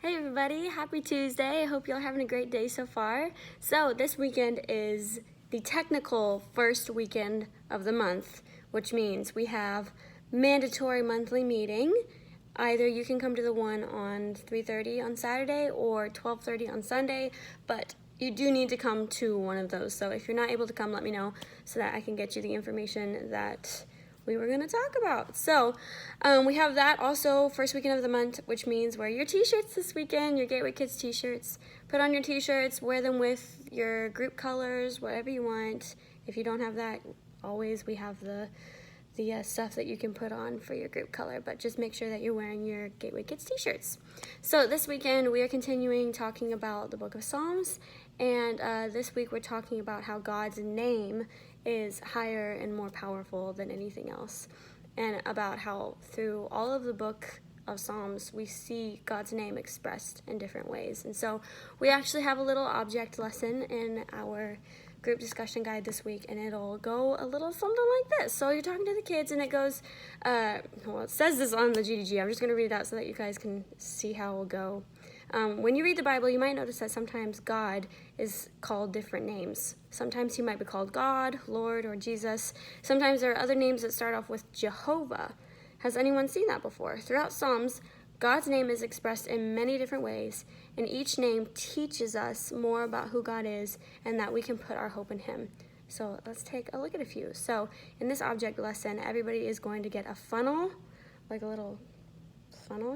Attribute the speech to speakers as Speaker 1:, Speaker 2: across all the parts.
Speaker 1: Hey everybody, happy Tuesday. I hope y'all having a great day so far. So this weekend is the technical first weekend of the month, which means we have mandatory monthly meeting. Either you can come to the one on 3:30 on Saturday or 12:30 on Sunday, but you do need to come to one of those. So if you're not able to come, let me know so that I can get you the information that we were going to talk about. So we have that also first weekend of the month, which means wear your t-shirts this weekend, your Gateway Kids t-shirts. Put on your t-shirts, wear them with your group colors, whatever you want. If you don't have that, always we have the stuff that you can put on for your group color, but just make sure that you're wearing your Gateway Kids t-shirts. So this weekend we are continuing talking about the book of Psalms, and this week we're talking about how God's name is higher and more powerful than anything else, and about how through all of the book of Psalms we see God's name expressed in different ways. And so we actually have a little object lesson in our group discussion guide this week, and it'll go a little something like this. So you're talking to the kids and it goes, well, it says this on the GDG. I'm just going to read it out so that you guys can see how it will go. When you read the Bible, you might notice that sometimes God is called different names. Sometimes he might be called God, Lord, or Jesus. Sometimes there are other names that start off with Jehovah. Has anyone seen that before? Throughout Psalms, God's name is expressed in many different ways, and each name teaches us more about who God is and that we can put our hope in him. So let's take a look at a few. So in this object lesson, everybody is going to get a funnel, like a little funnel,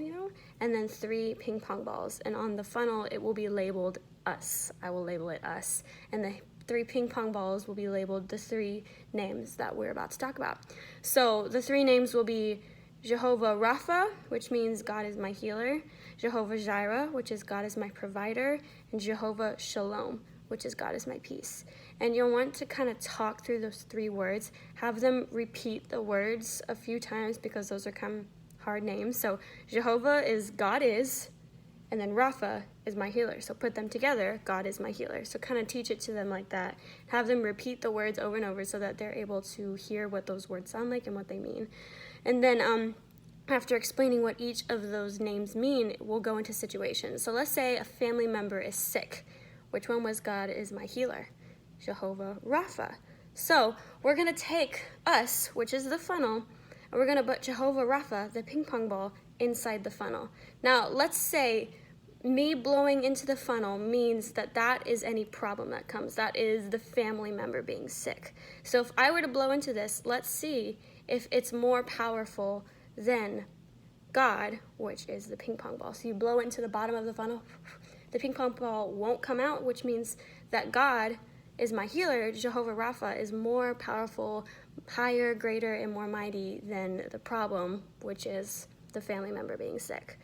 Speaker 1: and then 3 ping pong balls. And on the funnel, it will be labeled us. I will label it us. And the 3 ping pong balls will be labeled the 3 names that we're about to talk about. So the 3 names will be Jehovah Rapha, which means God is my healer, Jehovah Jireh, which is God is my provider, and Jehovah Shalom, which is God is my peace. And you'll want to kind of talk through those 3 words, have them repeat the words a few times because those are kind of hard names. So Jehovah is God is, and then Rapha is my healer. So put them together, God is my healer. So kind of teach it to them like that. Have them repeat the words over and over so that they're able to hear what those words sound like and what they mean. And then after explaining what each of those names mean, we'll go into situations. So let's say a family member is sick. Which one was God is my healer? Jehovah Rapha. So we're going to take us, which is the funnel, and we're going to put Jehovah Rapha, the ping pong ball, inside the funnel. Now, let's say me blowing into the funnel means that is any problem that comes. That is the family member being sick. So if I were to blow into this, let's see if it's more powerful than God, which is the ping pong ball. So you blow into the bottom of the funnel, the ping pong ball won't come out, which means that God is my healer, Jehovah Rapha, is more powerful, higher, greater, and more mighty than the problem, which is the family member being sick.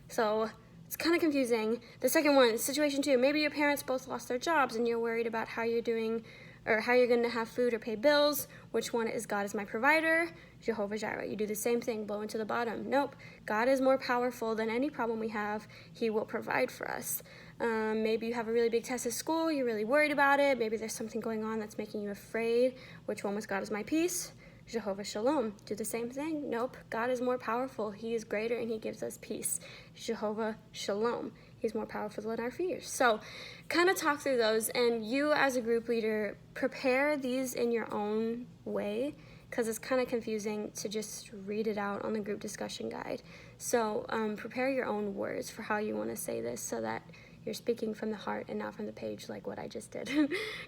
Speaker 1: So it's kind of confusing. The second one, situation 2, maybe your parents both lost their jobs and you're worried about how you're doing or how you're going to have food or pay bills. Which one is God is my provider? Jehovah Jireh. You do the same thing, blow into the bottom. Nope. God is more powerful than any problem we have. He will provide for us. Maybe you have a really big test at school. You're really worried about it. Maybe there's something going on that's making you afraid. Which one was God is my peace? Jehovah Shalom. Do the same thing? Nope. God is more powerful. He is greater and he gives us peace. Jehovah Shalom. He's more powerful than our fears. So kind of talk through those, and you as a group leader, prepare these in your own way because it's kind of confusing to just read it out on the group discussion guide. So prepare your own words for how you want to say this so that you're speaking from the heart and not from the page like what I just did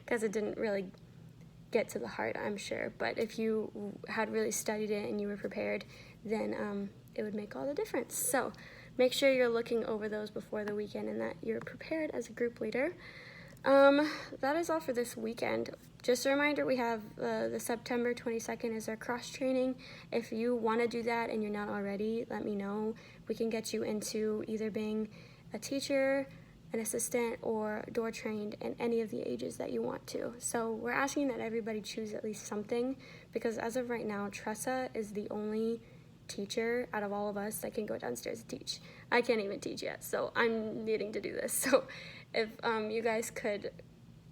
Speaker 1: because it didn't really get to the heart, I'm sure. But if you had really studied it and you were prepared, then it would make all the difference. So make sure you're looking over those before the weekend and that you're prepared as a group leader. That is all for this weekend. Just a reminder, we have the September 22nd is our cross training. If you want to do that and you're not already, let me know. We can get you into either being a teacher, an assistant, or door trained in any of the ages that you want to. So we're asking that everybody choose at least something because as of right now, Tressa is the only teacher out of all of us that can go downstairs and teach. I can't even teach yet, so I'm needing to do this. So if you guys could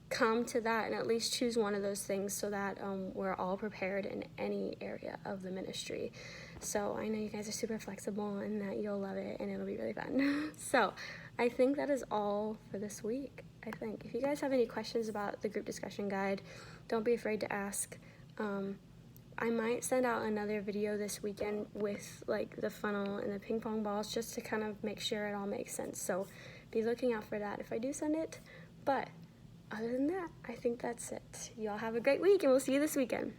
Speaker 1: come to that and at least choose one of those things so that we're all prepared in any area of the ministry. So I know you guys are super flexible and that you'll love it and it'll be really fun. So I think that is all for this week. I think if you guys have any questions about the group discussion guide, don't be afraid to ask. I might send out another video this weekend with like the funnel and the ping pong balls just to kind of make sure it all makes sense. So be looking out for that if I do send it. But other than that, I think that's it. Y'all have a great week and we'll see you this weekend.